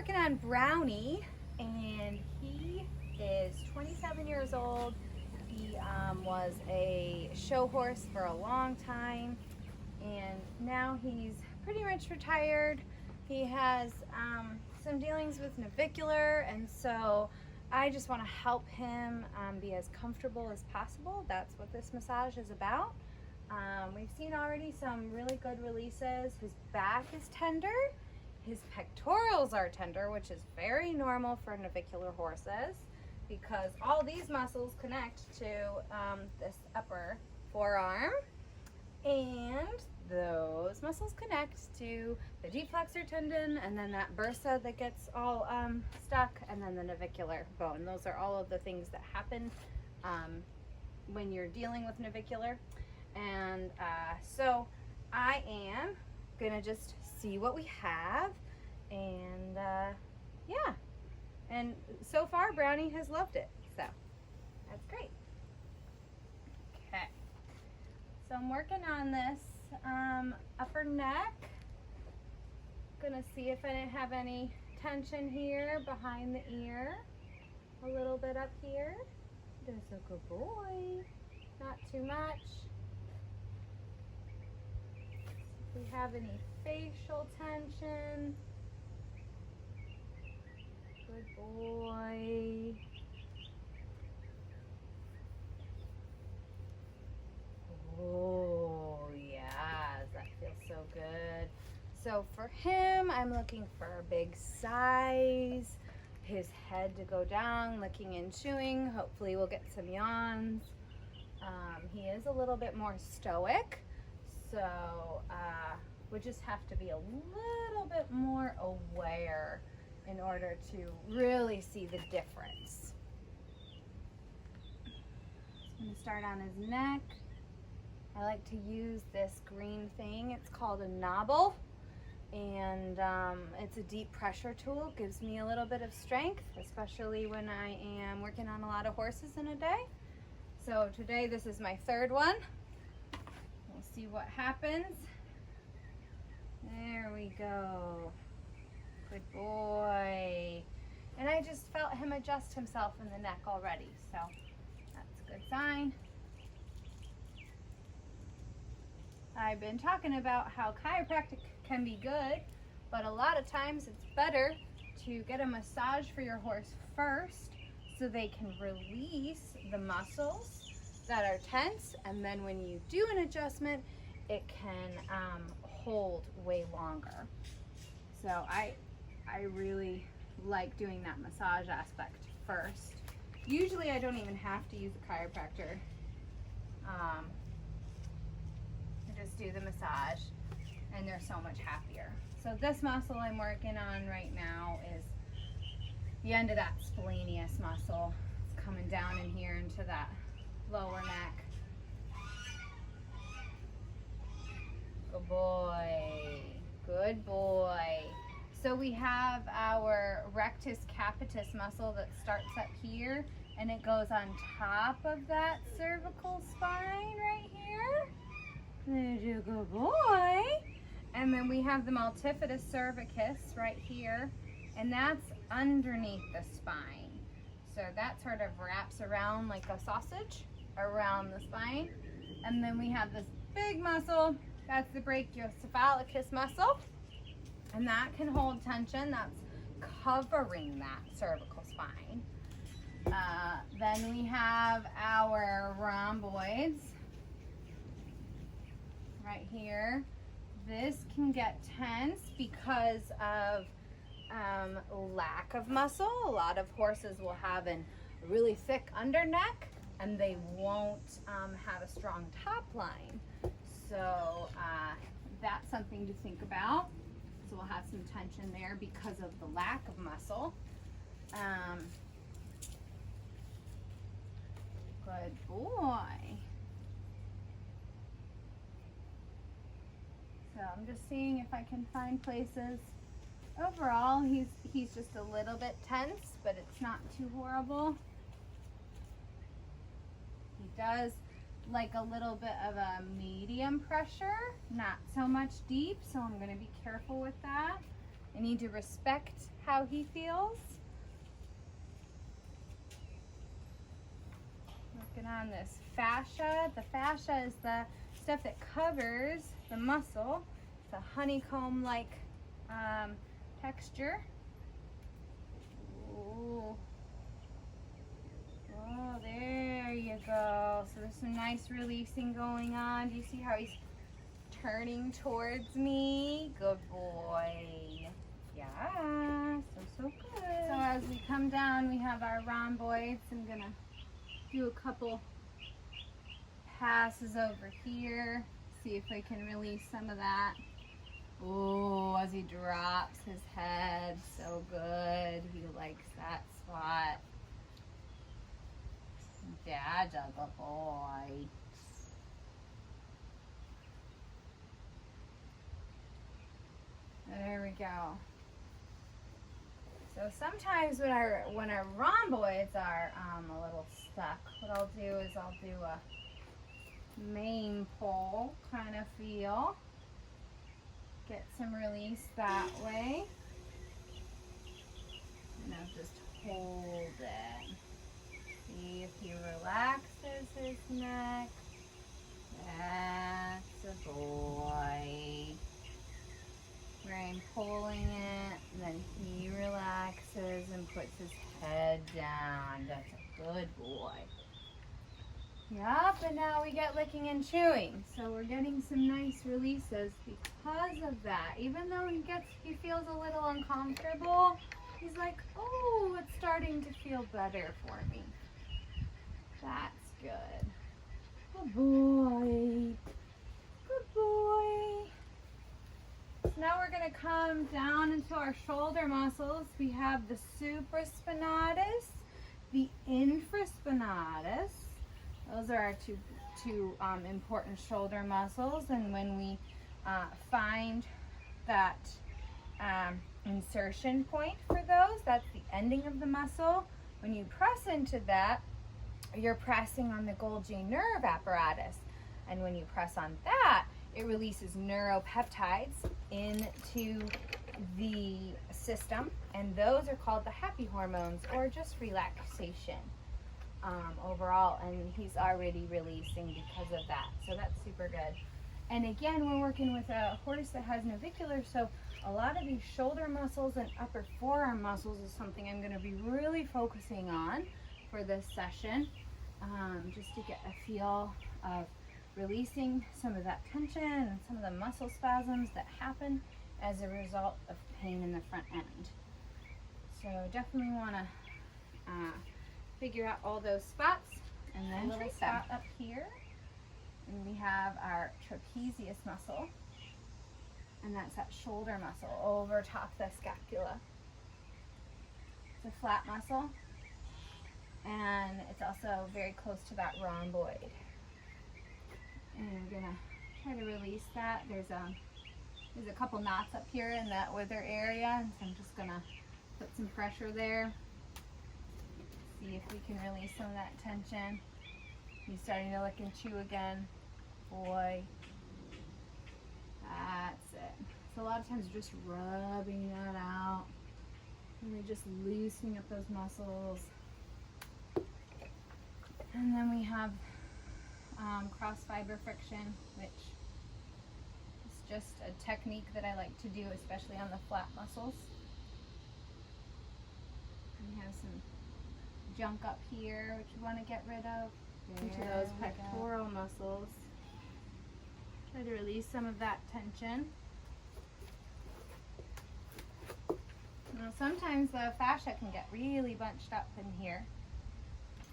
working on Brownie, and he is 27 years old. He was a show horse for a long time, and now he's pretty much retired. He has some dealings with Navicular, and so I just want to help him be as comfortable as possible. That's what this massage is about. We've seen already some really good releases. His back is tender. His pectorals are tender, which is very normal for navicular horses because all these muscles connect to this upper forearm, and those muscles connect to the deep flexor tendon, and then that bursa that gets all stuck, and then the navicular bone. Those are all of the things that happen when you're dealing with navicular. And so I am gonna just see what we have, and yeah, and so far Brownie has loved it, so that's great. Okay, so I'm working on this upper neck. Gonna see if I didn't have any tension here behind the ear, a little bit up here. That's a good boy, not too much. We have any facial tension. Good boy. Oh, yes, that feels so good. So for him, I'm looking for a big size, his head to go down, licking and chewing. Hopefully we'll get some yawns. He is a little bit more stoic. So we just have to be a little bit more aware in order to really see the difference. I'm going to start on his neck. I like to use this green thing. It's called a knobble, and it's a deep pressure tool. It gives me a little bit of strength, especially when I am working on a lot of horses in a day. So today this is my third one. We'll see what happens. There we go. Good boy. And I just felt him adjust himself in the neck already, so that's a good sign. I've been talking about how chiropractic can be good, but a lot of times it's better to get a massage for your horse first so they can release the muscles that are tense, and then when you do an adjustment, it can hold way longer. So I really like doing that massage aspect first. Usually I don't even have to use a chiropractor. I just do the massage, and they're so much happier. So this muscle I'm working on right now is the end of that splenius muscle. It's coming down in here into that lower neck. Good boy. Good boy. So we have our rectus capitis muscle that starts up here, and it goes on top of that cervical spine right here. There's a good boy. And then we have the multifidus cervicus right here, and that's underneath the spine. So that sort of wraps around like a sausage around the spine. And then we have this big muscle, that's the brachiocephalicus muscle, and that can hold tension. That's covering that cervical spine. Then we have our rhomboids right here. This can get tense because of lack of muscle. A lot of horses will have a really thick under neck, and they won't have a strong top line. So that's something to think about. So we'll have some tension there because of the lack of muscle. Good boy. So I'm just seeing if I can find places. Overall, he's just a little bit tense, but it's not too horrible. He does like a little bit of a medium pressure, not so much deep, so I'm going to be careful with that. I need to respect how he feels. Working on this fascia. The fascia is the stuff that covers the muscle. It's a honeycomb-like texture. Ooh. Oh, there you go. So there's some nice releasing going on. Do you see how he's turning towards me? Good boy. Yeah, so good. So as we come down, we have our rhomboids. I'm gonna do a couple passes over here. See if I can release some of that. Oh, as he drops his head, so good. He likes that spot. Dad's a good boy. There we go. So sometimes when our rhomboids are a little stuck, what I'll do is I'll do a mane pull kind of feel. Get some release that way. And I'll just hold it. See if he relaxes his neck. That's a boy. Where I'm pulling it, and then he relaxes and puts his head down. That's a good boy. Yep, and now we get licking and chewing. So we're getting some nice releases because of that. Even though he feels a little uncomfortable, he's like, oh, it's starting to feel better for me. That's good. Good boy. Good boy. So now we're going to come down into our shoulder muscles. We have the supraspinatus, the infraspinatus. Those are our two important shoulder muscles. And when we find that insertion point for those, that's the ending of the muscle. When you press into that, you're pressing on the Golgi nerve apparatus. And when you press on that, it releases neuropeptides into the system, and those are called the happy hormones, or just relaxation overall, and he's already releasing because of that, so that's super good. And again, we're working with a horse that has navicular, so a lot of these shoulder muscles and upper forearm muscles is something I'm going to be really focusing on for this session, just to get a feel of releasing some of that tension and some of the muscle spasms that happen as a result of pain in the front end. So definitely want to figure out all those spots, and then a little spot up here, and we have our trapezius muscle, and that's that shoulder muscle over top the scapula. It's a flat muscle, and it's also very close to that rhomboid. And I'm gonna try to release that. There's a couple knots up here in that wither area, and so I'm just gonna put some pressure there. See if we can release some of that tension. He's starting to lick and chew again. Boy, that's it. So a lot of times just rubbing that out, really just loosening up those muscles. And then we have cross fiber friction, which is just a technique that I like to do, especially on the flat muscles. We have some junk up here, which we want to get rid of, into those pectoral muscles. Try to release some of that tension. Now, sometimes the fascia can get really bunched up in here.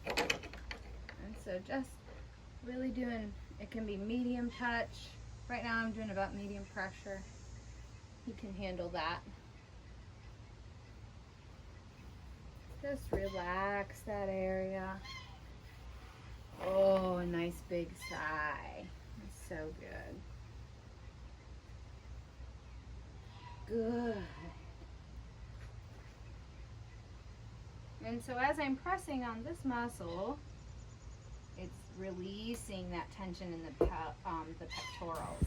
And so just really doing, it can be medium touch. Right now I'm doing about medium pressure. You can handle that. Just relax that area. Oh, a nice big sigh. That's so good. Good. And so as I'm pressing on this muscle, it's releasing that tension in the pectorals.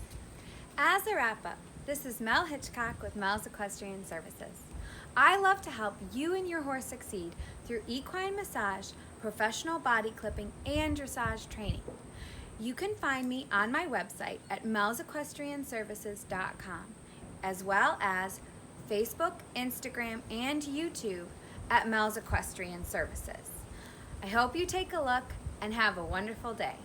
As a wrap up, This is Mel Hitchcock with Mel's Equestrian Services. I love to help you and your horse succeed through equine massage, professional body clipping, and dressage training. You can find me on my website at melsequestrianservices.com, as well as Facebook, Instagram, and YouTube at Mel's Equestrian Services. I hope you take a look and have a wonderful day.